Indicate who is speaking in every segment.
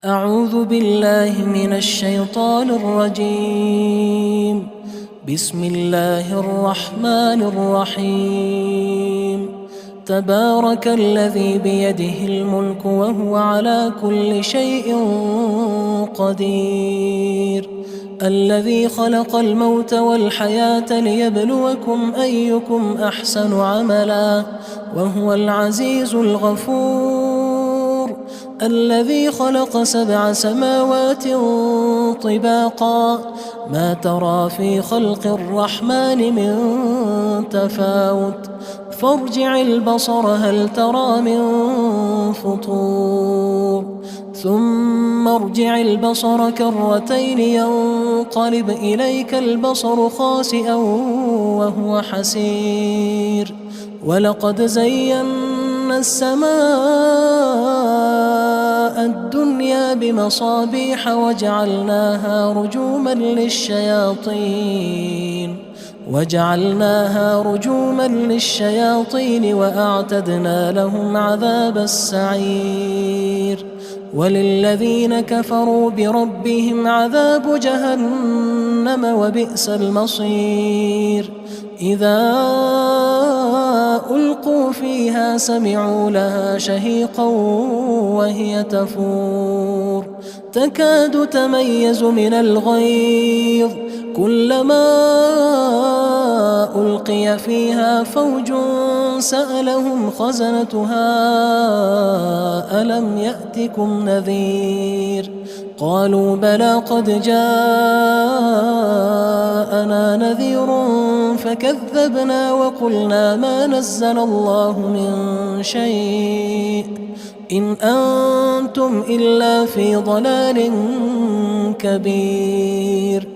Speaker 1: أعوذ بالله من الشيطان الرجيم. بسم الله الرحمن الرحيم. تبارك الذي بيده الملك وهو على كل شيء قدير. الذي خلق الموت والحياة ليبلوكم أيكم أحسن عملا وهو العزيز الغفور. الذي خلق 7 سماوات طباقا ما ترى في خلق الرحمن من تفاوت فارجع البصر هل ترى من فطور ثم ارجع البصر كرتين ينقلب إليك البصر خاسئا وهو حسير. ولقد زينا السماء الدنيا بمصابيح وجعلناها رجوما للشياطين وأعتدنا لهم عذاب السعير. وللذين كفروا بربهم عذاب جهنم وبئس المصير. إذا ألقوا فيها سمعوا لها شهيقا وهي تفور تكاد تميز من الغيظ كلما ألقي فيها فوج سألهم خزنتها ألم يأتكم نذير قالوا بلى قد جاءنا نذير فكذبنا وقلنا ما نزل الله من شيء إن أنتم إلا في ضلال كبير.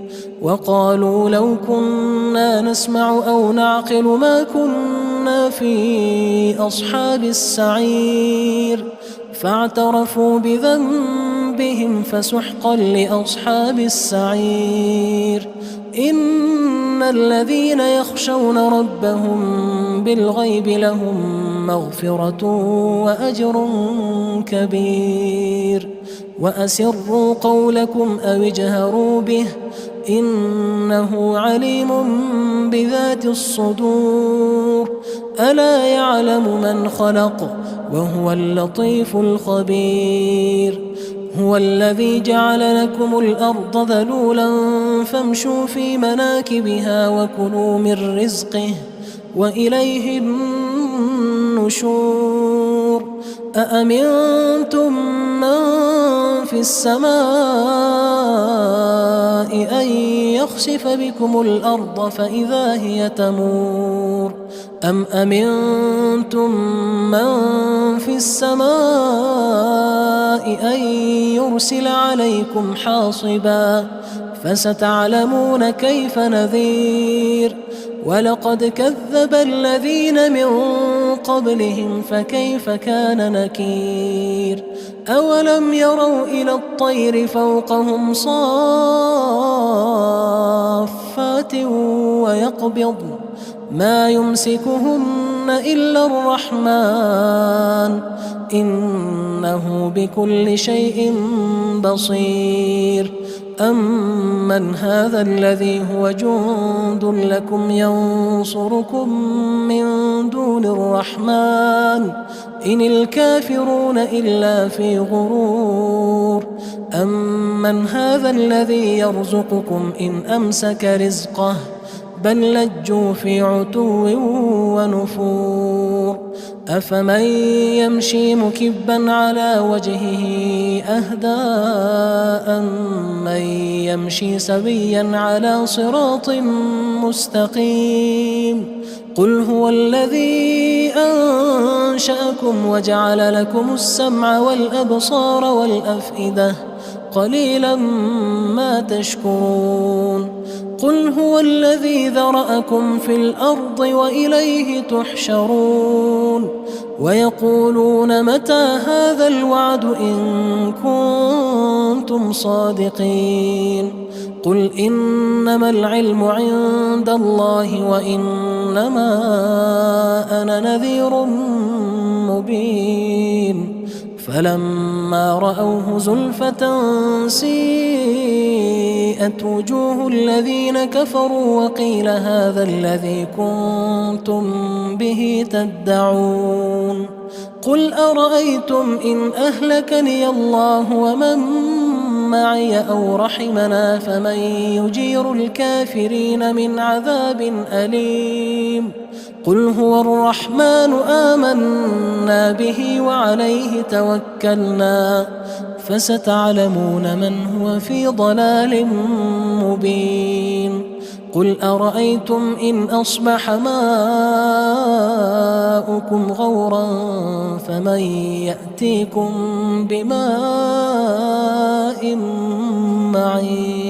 Speaker 1: وقالوا لو كنا نسمع أو نعقل ما كنا في أصحاب السعير فاعترفوا بذنبهم فسحقا لأصحاب السعير. إن الذين يخشون ربهم بالغيب لهم مغفرة وأجر كبير. وأسروا قولكم أو اجهروا به إنه عليم بذات الصدور. ألا يعلم من خلق وهو اللطيف الخبير. هو الذي جعل لكم الأرض ذلولا فامشوا في مناكبها وكلوا من رزقه وإليه النشور. أأمنتم من في السماء أن يخسف بكم الأرض فإذا هي تمور أم أمنتم من في السماء أن يرسل عليكم حاصبا فستعلمون كيف نذير. ولقد كذب الذين من قبلهم فكيف كان نكير. أولم يروا إلى الطير فوقهم صافات ويقبضن ما يمسكهن إلا الرحمن إنه بكل شيء بصير. أمن هذا الذي هو جند لكم ينصركم من دون الرحمن إن الكافرون إلا في غرور. أمن هذا الذي يرزقكم إن أمسك رزقه بل لجوا في عتو ونفور. أفمن يمشي مكبا على وجهه أهدى أمن يمشي سويا على صراط مستقيم. قل هو الذي أنشأكم وجعل لكم السمع والأبصار والأفئدة قليلا ما تشكرون. قل هو الذي ذرأكم في الأرض وإليه تحشرون. ويقولون متى هذا الوعد إن كنتم صادقين. قل إنما العلم عند الله وإنما أنا نذير مبين. فلما رأوه زلفة سيئت وجوه الذين كفروا وقيل هذا الذي كنتم به تدعون قل أرأيتم إن أهلكني الله ومن معي أو رحمنا فمن يجير الكافرين من عذاب أليم قل هو الرحمن آمنا به وعليه توكلنا فستعلمون من هو في ضلال مبين قل أرأيتم إن أصبح ماؤكم غورا فمن يأتيكم بماء معين